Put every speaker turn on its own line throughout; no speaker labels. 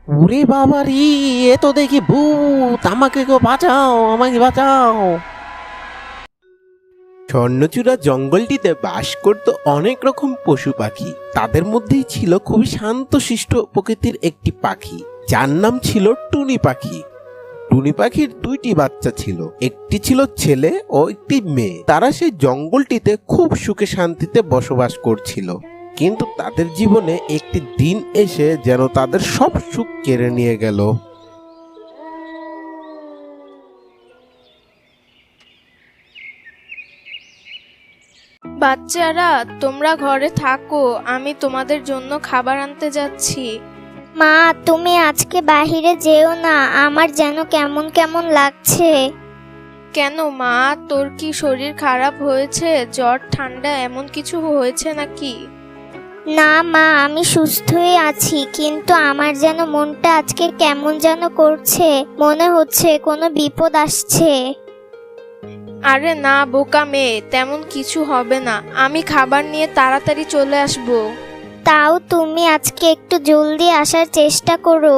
ওরে বাবা রে, এ তো দেখি ভূত! আমাকে কেউ বাঁচাও, আমাকে বাঁচাও! স্বর্ণচূড়া জঙ্গলটিতে বাস করত অনেক রকম পশু পাখি। তাদের মধ্যেই ছিল খুবই শান্তশিষ্ট প্রকৃতির একটি পাখি, যার নাম ছিল টুনি পাখি। টুনি পাখির দুইটি বাচ্চা ছিল, একটি ছিল ছেলে ও একটি মেয়ে। তারা সেই জঙ্গলটিতে খুব সুখে শান্তিতে বসবাস করছিল। কিন্তু তাদের জীবনে একটি দিন এসে যেন তাদের সব সুখ কেড়ে নিয়ে গেল।
বাচ্চারা, তোমরা ঘরে থাকো, আমি তোমাদের জন্য খাবার আনতে যাচ্ছি।
মা, তুমি আজকে বাহিরে যেও না, আমার যেন কেমন কেমন লাগছে।
কেন মা, তোর কি শরীর খারাপ হয়েছে? জ্বর ঠান্ডা এমন কিছু হয়েছে নাকি?
না মা, আমি সুস্থই আছি, কিন্তু আমার যেন মনটা আজকে কেমন যেন করছে, মনে হচ্ছে কোনো বিপদ আসছে।
আরে না বোকা মেয়ে, তেমন কিছু হবে না। আমি খাবার নিয়ে তাড়াতাড়ি চলে আসবো।
তাও তুমি আজকে একটু জলদি আসার চেষ্টা করো।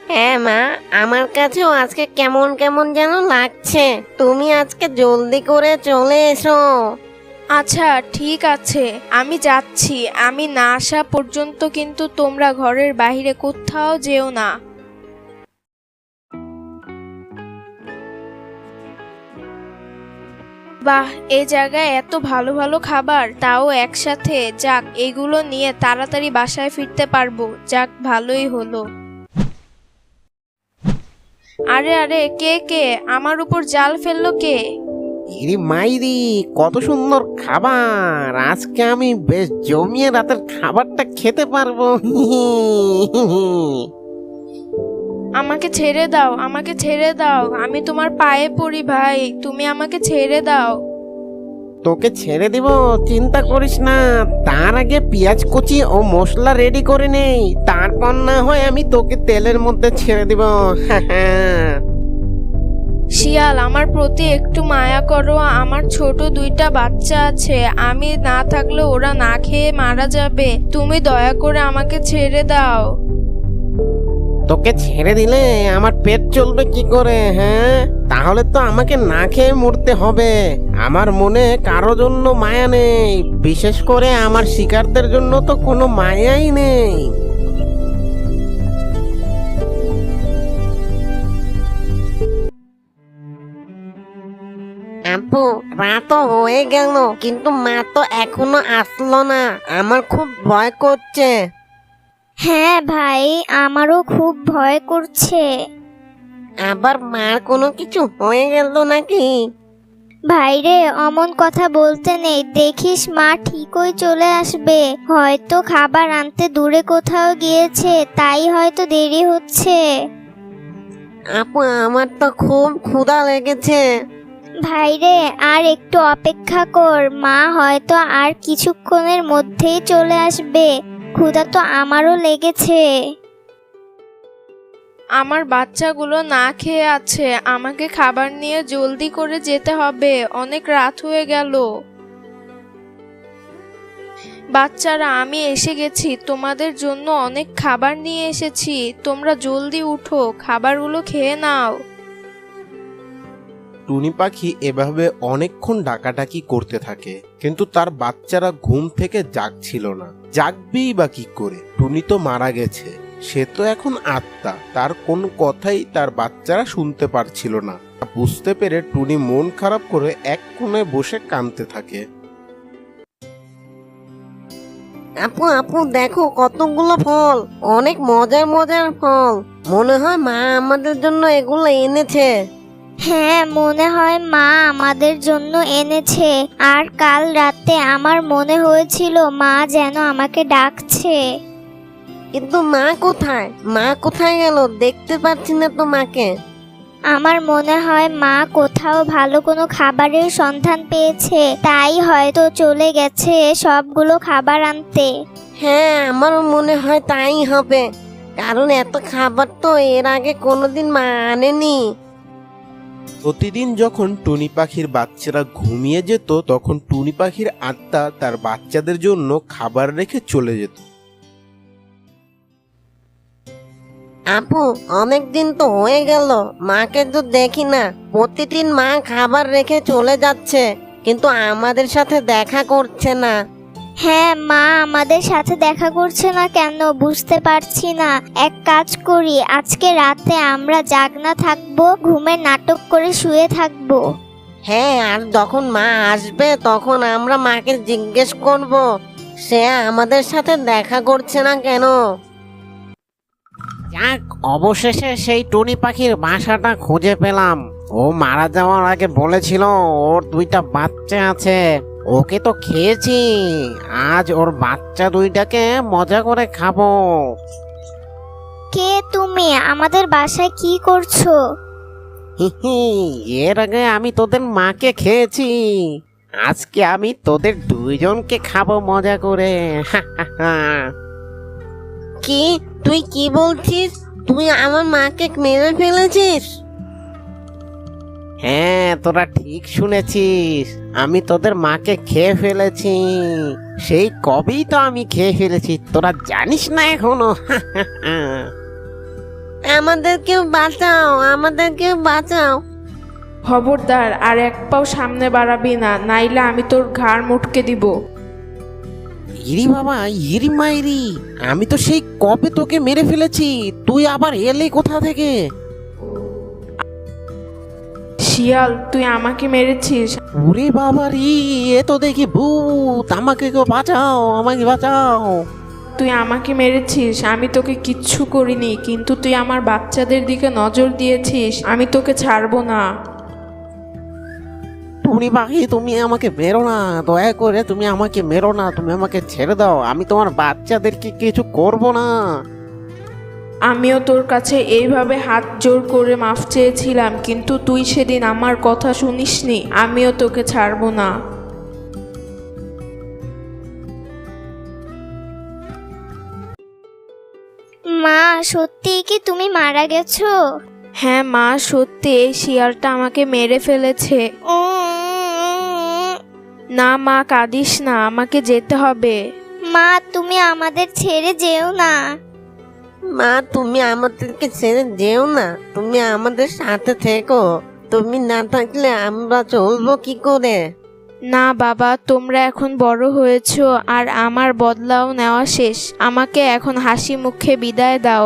হ্যাঁ মা, আমার কাছেও আজকে কেমন কেমন যেন লাগছে। তুমি আজকে জলদি করে চলে এসো।
আচ্ছা ঠিক আছে, আমি যাচ্ছি। আমি না আসা পর্যন্ত কিন্তু তোমরা ঘরের বাইরে কোথাও যেও না। বাহ, এই জায়গায় এত ভালো ভালো খাবার, তাও একসাথে। যাক, এগুলো নিয়ে তাড়াতাড়ি বাসায় ফিরতে পারবো। যাক, ভালোই হলো। আরে আরে, কে কে আমার উপর জাল ফেললো কে?
ইরি মাইরি, কত সুন্দর খাবার! আজকে আমি বেশ জমিয়ে রাতের খাবারটা খেতে পারবো।
আমাকে ছেড়ে দাও, আমাকে ছেড়ে দাও, আমি তোমার পায়ে পড়ি ভাই, তুমি আমাকে ছেড়ে দাও।
তোকে ছেড়ে দিব, চিন্তা করিস না। তার আগে পেঁয়াজ কুচি ও মশলা রেডি করে নেই, তারপর না হয় আমি তোকে তেলের মধ্যে ছেড়ে দিব।
শিয়াল, আমার প্রতি একটু মায়া করো। আমার ছোট দুইটা বাচ্চা আছে, আমি না থাকলে ওরা না খেয়ে মারা যাবে। তুমি দয়া করে আমাকে ছেড়ে দাও।
তোকে ছেড়ে দিলে আমার পেট চলবে কি করে? হ্যাঁ, তাহলে তো আমাকে না খেয়ে মরতে হবে। আমার মনে কারো জন্য মায়া নেই, বিশেষ করে আমার শিকারদের জন্য তো কোনো মায়াই নেই।
আপু, রাতও হয়ে গেল, কিন্তু মা তো এখনো আসলো না। আমার খুব ভয় করছে।
হ্যাঁ ভাই, আমারও খুব ভয় করছে।
আবার মার কোনো কিছু হয়ে গেল নাকি?
ভাইরে, অমন কথা বলতে নেই, দেখিস মা ঠিকই চলে আসবে। হয়তো খাবার আনতে দূরে কোথাও গিয়েছে, তাই হয়তো দেরি হচ্ছে।
আপু, আমার তো খুব ক্ষুধা লেগেছে।
ভাইরে, আর একটু অপেক্ষা কর, মা হয়তো আর কিছুক্ষণের মধ্যেই চলে আসবে। ক্ষুধা তো আমারও লেগেছে।
আমার বাচ্চাগুলো না খেয়ে আছে, আমাকে খাবার নিয়ে জলদি করে যেতে হবে, অনেক রাত হয়ে গেল। বাচ্চারা, আমি এসে গেছি, তোমাদের জন্য অনেক খাবার নিয়ে এসেছি। তোমরা জলদি উঠো, খাবারগুলো খেয়ে নাও।
টুনি পাখি এভাবে অনেকক্ষণ ডাকাডাকি করতে থাকে, কিন্তু তার বাচ্চারা ঘুম থেকে জাগছিল না। জাগবেই বা কি করে? টুনি তো মারা গেছে, সে তো এখন আত্মা, তার কোন কথাই তার বাচ্চারা শুনতে পারছিল না। বুঝতে পেরে টুনি মন খারাপ করে এক কোণে বসে কাঁদতে থাকে।
আপু আপু, দেখো কতগুলো ফল, অনেক মজার মজার ফল। মনে হয় মা আমাদের জন্য এগুলো এনেছে।
হ্যাঁ, মনে হয় মা আমাদের জন্য এনেছে। আর কাল রাতে আমার মনে হয়েছিল মা যেন আমাকে ডাকছে।
কিন্তু মা কোথায়? মা কোথায় গেল? দেখতে পাচ্ছি না তো মাকে।
আমার মনে হয় মা কোথাও ভালো কোনো খাবারের সন্ধান পেয়েছে, তাই হয়তো চলে গেছে সবগুলো খাবার আনতে।
হ্যাঁ, আমারও মনে হয় তাই হবে, কারণ এত খাবার তো এর আগে কোনোদিন মা আনেনি।
প্রতিদিন যখন টুনি পাখির বাচ্চারা ঘুমিয়ে যেত, তখন টুনি পাখির আত্মা তার বাচ্চাদের জন্য খাবার রেখে চলে যেত।
আপু অনেক দিন তো হয়ে গেল, মাকে তো দেখি না। প্রতিদিন মা খাবার রেখে চলে যাচ্ছে, কিন্তু আমাদের সাথে দেখা করছে না।
হ্যাঁ, মা আমাদের সাথে দেখা করছে না কেন বুঝতে পারছি না। এক কাজ করি, আজকে রাতে আমরা জাগনা থাকবো, ঘুমের নাটক করে শুয়ে থাকবো।
হ্যাঁ, আর যখন মা আসবে তখন আমরা মাকে জিজ্ঞেস করব সে আমাদের সাথে দেখা করছে না কেন।
যাক, অবশেষে সেই টুনি পাখির বাসাটা খুঁজে পেলাম। ও মারা যাওয়ার আগে বলেছিল ওর 2টা বাচ্চা আছে, ওকে তো খেয়েছি। আজ ওর বাচ্চা 2টাকে মজা করে খাবো।
কে তুমি? আমাদের বাসায় কি করছো?
হিহি, এর আগে আমি তোদের মাকে খেয়েছি, আজকে আমি তোদের 2জনকে খাবো মজা করে। হা হা হা।
কি? তুই কি বলছিস? তুই আমার মাকে মেরে ফেলেছিস?
হ্যাঁ, তোরা ঠিক শুনেছিস, আমি তোদের মাকে খেয়ে ফেলেছি। সেই কবেই তো আমি খেয়ে ফেলেছি, তোরা জানিস না এখনো।
আমাদেরকেও বাঁচাও, আমাদেরকেও বাঁচাও।
খবরদার, আর এক পাও সামনে বাড়াবি না, নাইলে আমি তোর ঘাড় মুটকে দিব।
ইরি বাবা, ইরি মাইরি, আমি তো সেই কবে তোকে মেরে ফেলেছি, তুই আবার এলি কোথা থেকে?
শিয়াল, তুই আমাকে মেরেছিস।
ওরে বাবা রে, এ তো দেখি ভূত, আমাকে কেউ বাঁচাও, আমাকে বাঁচাও।
তুই আমাকে মেরেছিস, আমি তোকে কিচ্ছু করিনি, কিন্তু তুই আমার বাচ্চাদের দিকে নজর দিয়েছিস, আমি তোকে ছাড়বো না।
টুনি পাখি, তুমি আমাকে মেরো না, দয়া করে তুমি আমাকে মেরো না, তুমি আমাকে ছেড়ে দাও, আমি তোমার বাচ্চাদেরকে কিছু করব না।
আমিও তোর কাছে এইভাবে হাত জোর করে মাফ চেয়েছিলাম, কিন্তু তুই সেদিন আমার কথা শুনিসনি, আমিও তোকে ছাড়বো না।
মা, সত্যি কি তুমি মারা গেছো?
হ্যাঁ মা, সত্যি এই শিয়ালটা আমাকে মেরে ফেলেছে। না মা, কাঁদিস না, আমাকে যেতে হবে।
মা, তুমি আমাদের ছেড়ে যেও না।
মা, তুমি আমাদেরকে ছেড়ে যেও না, তুমি আমাদের সাথে থেকো। তুমি না থাকলে আমরা চলবো কি করে?
না বাবা, তোমরা এখন বড় হয়েছো আর আমার বদলাও নেওয়া শেষ, আমাকে এখন হাসি মুখে বিদায় দাও।